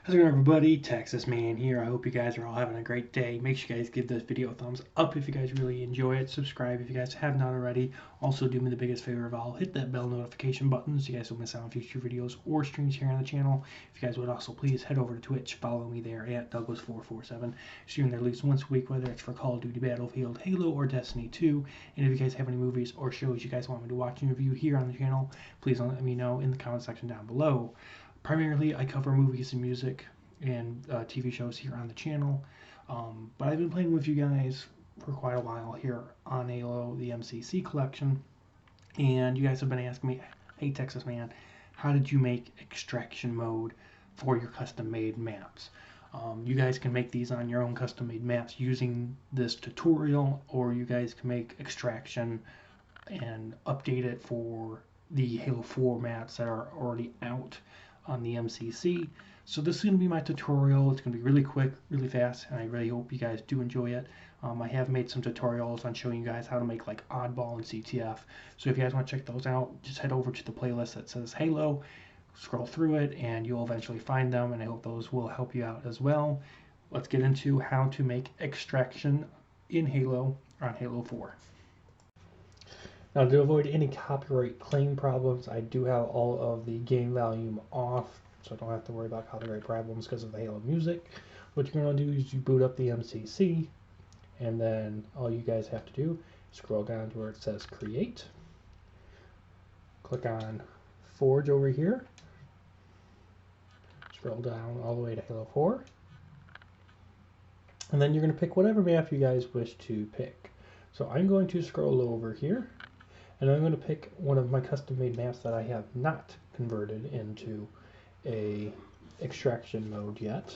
How's it going, everybody? Texas Man here. I hope you guys are all having a great day. Make sure you guys give this video a thumbs up if you guys really enjoy it. Subscribe if you guys have not already. Also, do me the biggest favor of all. Hit that bell notification button so you guys don't miss out on future videos or streams here on the channel. If you guys would also please head over to Twitch. Follow me there at Douglas447. Stream there at least once a week, whether it's for Call of Duty Battlefield, Halo, or Destiny 2. And if you guys have any movies or shows you guys want me to watch and review here on the channel, please let me know in the comment section down below. Primarily, I cover movies and music and TV shows here on the channel, but I've been playing with you guys for quite a while here on Halo, the MCC collection, and you guys have been asking me, hey Texas Man, how did you make extraction mode for your custom-made maps? You guys can make these on your own custom-made maps using this tutorial, or you guys can make extraction and update it for the Halo 4 maps that are already out on the MCC. So this is going to be my tutorial. It's going to be really quick, really fast, and I really hope you guys do enjoy it. I have made some tutorials on showing you guys how to make like Oddball and CTF. So if you guys want to check those out, just head over to the playlist that says Halo, scroll through it, and you'll eventually find them, and I hope those will help you out as well. Let's get into how to make extraction in Halo on Halo 4. Now, to avoid any copyright claim problems, I do have all of the game volume off, so I don't have to worry about copyright problems because of the Halo music. What you're going to do is you boot up the MCC, and then all you guys have to do is scroll down to where it says Create. Click on Forge over here. Scroll down all the way to Halo 4. And then you're going to pick whatever map you guys wish to pick. So I'm going to scroll over here, and I'm going to pick one of my custom-made maps that I have not converted into a extraction mode yet.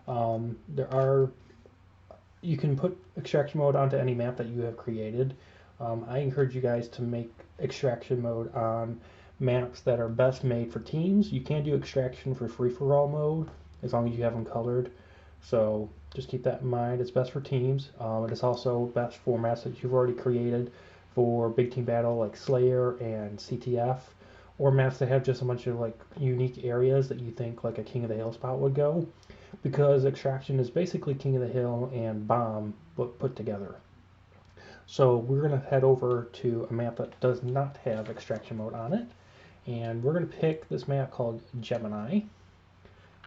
You can put extraction mode onto any map that you have created. I encourage you guys to make extraction mode on maps that are best made for teams. You can do extraction for free-for-all mode as long as you have them colored. So just keep that in mind. It's best for teams. It is also best for maps that you've already created for big team battle like Slayer and CTF, or maps that have just a bunch of like unique areas that you think like a King of the Hill spot would go, because extraction is basically King of the Hill and bomb but put together. So we're going to head over to a map that does not have extraction mode on it, and we're going to pick this map called Gemini.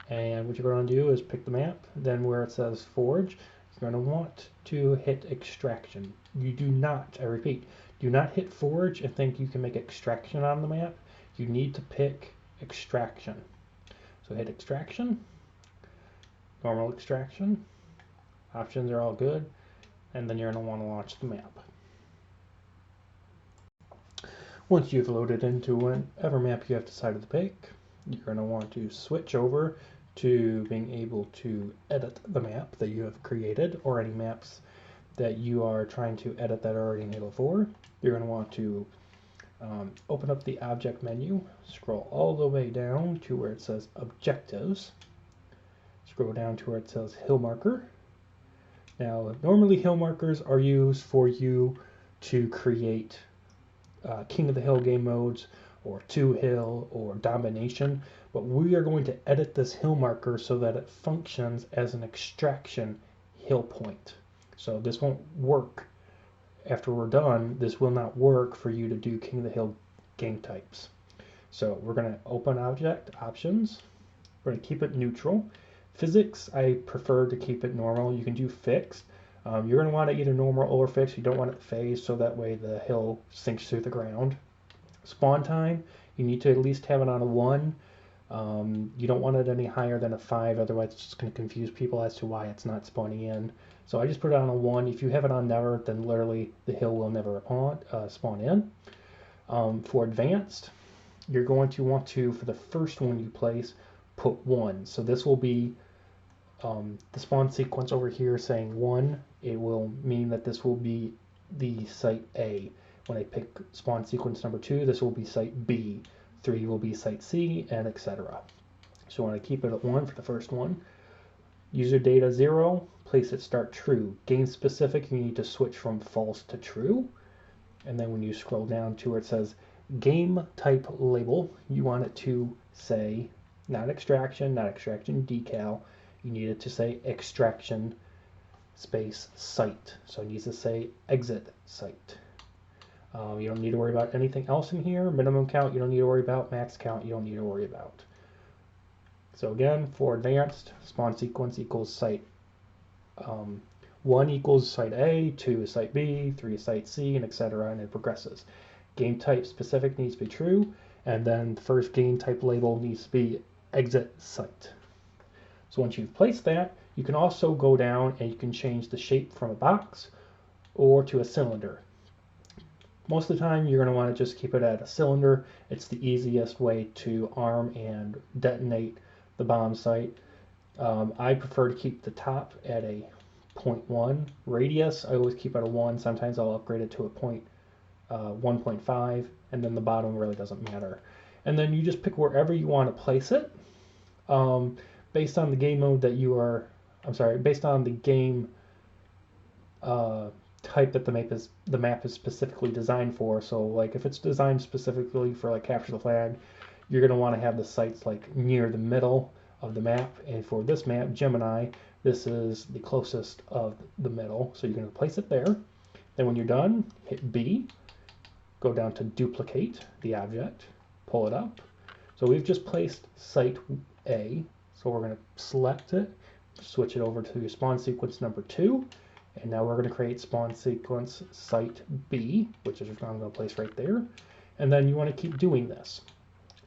And what you're going to do is pick the map, then where it says Forge, you're going to want to hit extraction. You do not, I repeat, do not hit Forge and think you can make extraction on the map. You need to pick extraction. So hit extraction, normal extraction, options are all good, and then you're going to want to launch the map. Once you've loaded into whatever map you have decided to pick, you're going to want to switch over to being able to edit the map that you have created, or any maps that you are trying to edit that are already in Halo 4. You're going to want to open up the object menu, scroll all the way down to where it says Objectives, scroll down to where it says Hill Marker. Now, normally hill markers are used for you to create King of the Hill game modes, or two hill, or domination, but we are going to edit this hill marker so that it functions as an extraction hill point. So this won't work after we're done. This will not work for you to do King of the Hill game types. So we're going to open object options. We're going to keep it neutral. Physics, I prefer to keep it normal. You can do fixed. You're going to want it either normal or fixed. You don't want it phased, so that way the hill sinks through the ground. Spawn time, you need to at least have it on a 1. You don't want it any higher than a 5, otherwise it's just going to confuse people as to why it's not spawning in. So I just put it on a 1. If you have it on never, then literally the hill will never spawn in. For advanced, you're going to want to, for the first one you place, put 1. So this will be the spawn sequence over here saying 1. It will mean that this will be the site A. When I pick spawn sequence number 2, this will be site B. 3 will be site C, and etc. So I want to keep it at 1 for the first one. User data 0, place it start true. Game specific, you need to switch from false to true. And then when you scroll down to where it says game type label, you want it to say not extraction, not extraction decal. You need it to say extraction space site. So it needs to say exit site. You don't need to worry about anything else in here. Minimum count, you don't need to worry about. Max count, you don't need to worry about. So again, for advanced, spawn sequence equals site 1 equals site A, 2 is site B, 3 is site C, and etc. And it progresses. Game type specific needs to be true, and then the first game type label needs to be exit site. So once you've placed that, you can also go down and you can change the shape from a box or to a cylinder. Most of the time you're going to want to just keep it at a cylinder. It's the easiest way to arm and detonate the bomb site. I prefer to keep the top at a 0.1 radius. I always keep it at a 1. Sometimes I'll upgrade it to a 1.5, and then the bottom really doesn't matter. And then you just pick wherever you want to place it. Based on the game mode that you are, based on the game type that the map is specifically designed for. So like if it's designed specifically for like capture the flag, you're going to want to have the sites like near the middle of the map. And for this map, Gemini, this is the closest of the middle. So you're going to place it there. Then when you're done, hit B, go down to duplicate the object, pull it up. So we've just placed site A. So we're going to select it, switch it over to spawn sequence number 2. And now we're going to create spawn sequence site B, which is I'm going to place right there. And then you want to keep doing this.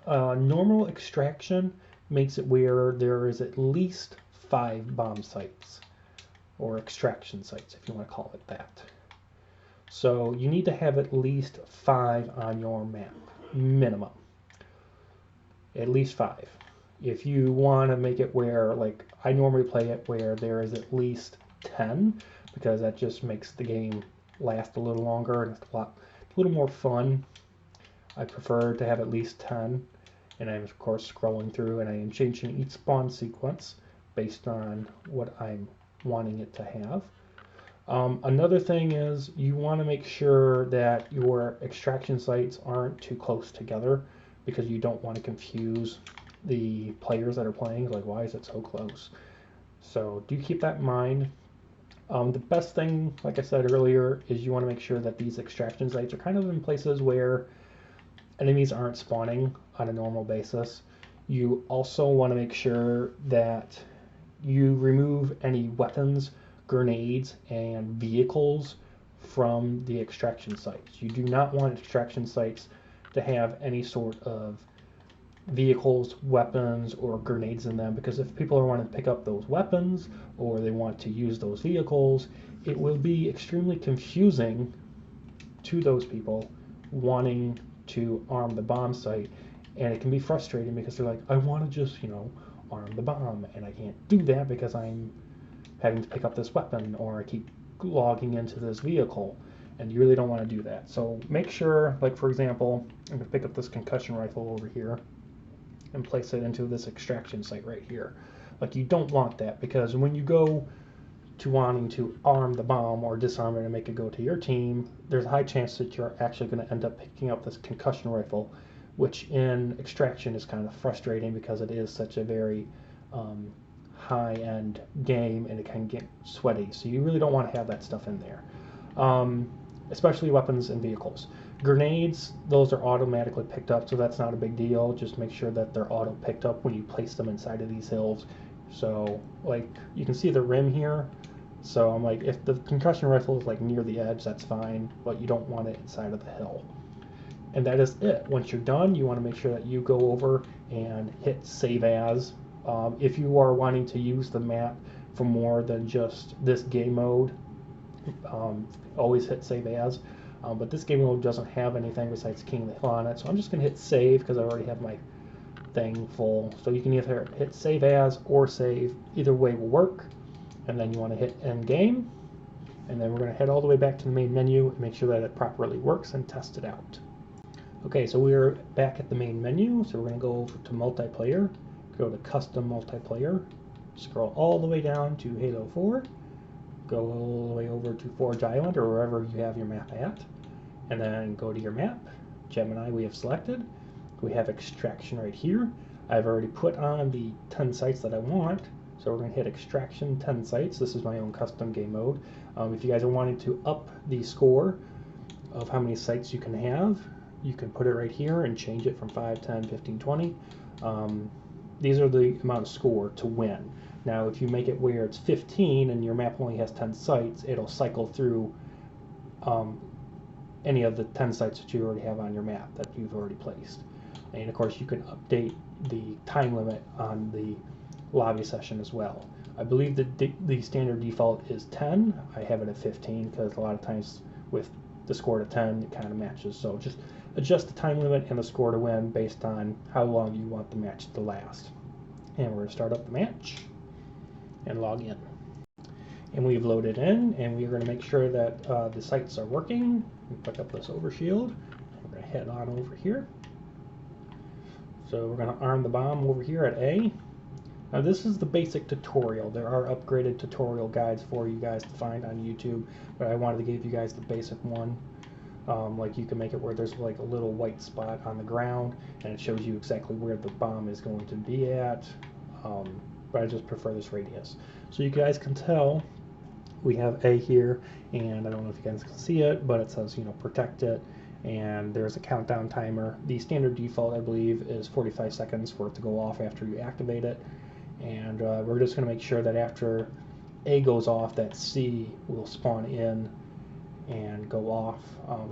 Normal extraction makes it where there is at least 5 bomb sites, or extraction sites, if you want to call it that. So you need to have at least 5 on your map, minimum. At least 5. If you want to make it where, like I normally play it where there is at least 10, because that just makes the game last a little longer and it's a little more fun. I prefer to have at least 10, and I'm of course scrolling through and I am changing each spawn sequence based on what I'm wanting it to have. Another thing is you want to make sure that your extraction sites aren't too close together, because you don't want to confuse the players that are playing, like why is it so close? So do keep that in mind. The best thing, like I said earlier, is you want to make sure that these extraction sites are kind of in places where enemies aren't spawning on a normal basis. You also want to make sure that you remove any weapons, grenades, and vehicles from the extraction sites. You do not want extraction sites to have any sort of vehicles, weapons, or grenades in them, because if people are wanting to pick up those weapons or they want to use those vehicles, it will be extremely confusing to those people wanting to arm the bomb site, and it can be frustrating because they're like, I want to just, arm the bomb, and I can't do that because I'm having to pick up this weapon, or I keep logging into this vehicle, and you really don't want to do that. So make sure, like for example, I'm going to pick up this concussion rifle over here and place it into this extraction site right here. Like you don't want that, because when you go to wanting to arm the bomb or disarm it and make it go to your team, there's a high chance that you're actually going to end up picking up this concussion rifle, which in extraction is kind of frustrating because it is such a very high-end game and it can get sweaty. So you really don't want to have that stuff in there, especially weapons and vehicles. Grenades, those are automatically picked up, so that's not a big deal. Just make sure that they're auto picked up when you place them inside of these hills. So like you can see the rim here. So I'm like, if the concussion rifle is like near the edge, that's fine, but you don't want it inside of the hill. And that is it. Once you're done, you want to make sure that you go over and hit save as. If you are wanting to use the map for more than just this game mode, always hit save as. But this game mode doesn't have anything besides King of the Hill on it, so I'm just going to hit save because I already have my thing full. So you can either hit save as or save. Either way will work. And then you want to hit end game. And then we're going to head all the way back to the main menu and make sure that it properly works and test it out. Okay, so we're back at the main menu. So we're going to go over to multiplayer, go to custom multiplayer, scroll all the way down to Halo 4, go all the way over to Forge Island or wherever you have your map at, and then go to your map. Gemini we have selected. We have extraction right here. I've already put on the 10 sites that I want. So we're going to hit extraction 10 sites. This is my own custom game mode. If you guys are wanting to up the score of how many sites you can have, you can put it right here and change it from 5, 10, 15, 20. These are the amount of score to win. Now if you make it where it's 15 and your map only has 10 sites, it'll cycle through any of the 10 sites that you already have on your map that you've already placed. And of course you can update the time limit on the lobby session as well. I believe that the standard default is 10. I have it at 15 because a lot of times with the score to 10 it kind of matches. So just adjust the time limit and the score to win based on how long you want the match to last. And we're going to start up the match and log in. And we've loaded in, and we're going to make sure that the sites are working. We pick up this overshield. We're going to head on over here. So we're going to arm the bomb over here at A. Now this is the basic tutorial. There are upgraded tutorial guides for you guys to find on YouTube, but I wanted to give you guys the basic one. Like you can make it where there's like a little white spot on the ground, and it shows you exactly where the bomb is going to be at. But I just prefer this radius. So you guys can tell we have A here, and I don't know if you guys can see it, but it says, you know, protect it, and there's a countdown timer. The standard default, I believe, is 45 seconds for it to go off after you activate it. And we're just going to make sure that after A goes off, that C will spawn in and go off.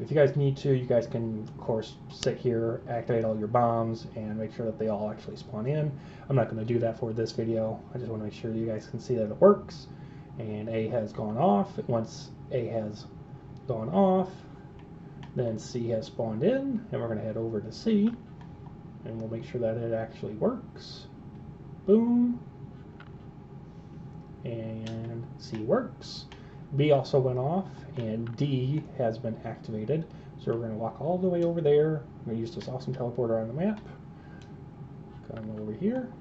If you guys need to, you guys can, of course, sit here, activate all your bombs, and make sure that they all actually spawn in. I'm not going to do that for this video. I just want to make sure you guys can see that it works. And A has gone off. Once A has gone off, then C has spawned in, and we're going to head over to C, and we'll make sure that it actually works. Boom. And C works. B also went off, and D has been activated. So we're going to walk all the way over there. I'm going to use this awesome teleporter on the map. Come over here.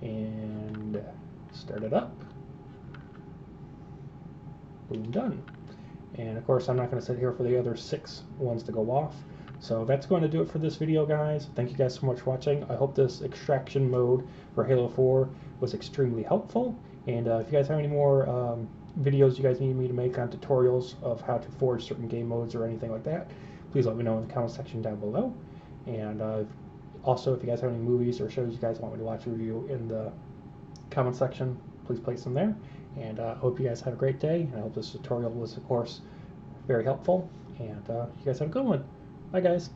And start it up. Boom, done. And of course I'm not going to sit here for the other 6 ones to go off. So that's going to do it for this video, guys. Thank you guys so much for watching. I hope this extraction mode for Halo 4 was extremely helpful. And if you guys have any more videos you guys need me to make on tutorials of how to forge certain game modes or anything like that, please let me know in the comment section down below. And also, if you guys have any movies or shows you guys want me to watch a review in the comment section, please place them there. And I hope you guys have a great day. And I hope this tutorial was, of course, very helpful. And you guys have a good one. Bye, guys.